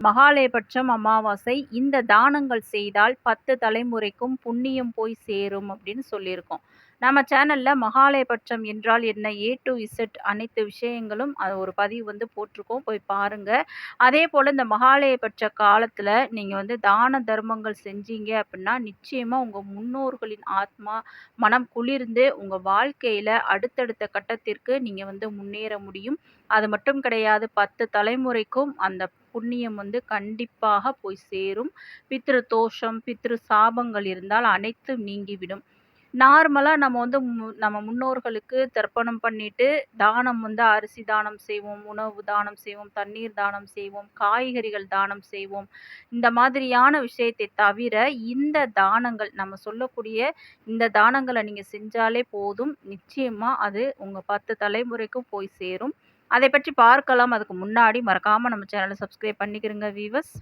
மகாலயபட்சம் அமாவாசை இந்த தானங்கள் செய்தால் 10 தலைமுறைக்கும் புண்ணியம் போய் சேரும் அப்படின்னு சொல்லியிருக்கோம். நம்ம சேனல்ல மகாலயபட்சம் என்றால் என்ன? ஏ டூ இசட் அனைத்து விஷயங்களும் அது ஒரு பதிவு போட்டிருக்கோம். போய் பாருங்க. அதேபோல இந்த மகாலயபட்ச காலத்துல நீங்க தான தர்மங்கள் செஞ்சீங்க அப்படின்னா, நிச்சயமா உங்க முன்னோர்களின் ஆத்மா மனம் குளிர்ந்து உங்க வாழ்க்கையில அடுத்தடுத்த கட்டத்திற்கு நீங்க முன்னேற முடியும். அது மட்டும் கிடையாது, 10 தலைமுறைக்கும் அந்த புண்ணியம் கண்டிப்பாக போய் சேரும். பித்ரு தோஷம், பித்ரு சாபங்கள் இருந்தால் அனைத்தும் நீங்கிவிடும். நார்மலா நம்ம நம்ம முன்னோர்களுக்கு தர்ப்பணம் பண்ணிட்டு தானம் அரிசி தானம் செய்வோம், உணவு தானம் செய்வோம், தண்ணீர் தானம் செய்வோம், காய்கறிகள் தானம் செய்வோம். இந்த மாதிரியான விஷயத்தை தவிர இந்த தானங்கள் நம்ம சொல்லக்கூடிய இந்த தானங்கள நீங்க செஞ்சாலே போதும். நிச்சயமா அது உங்க 10 தலைமுறைக்கும் போய் சேரும். அதை பற்றி பார்க்கலாம். அதுக்கு முன்னாடி மறக்காம நம்ம சேனலை சப்ஸ்கிரைப் பண்ணிக்கிறங்க வீவர்ஸ்.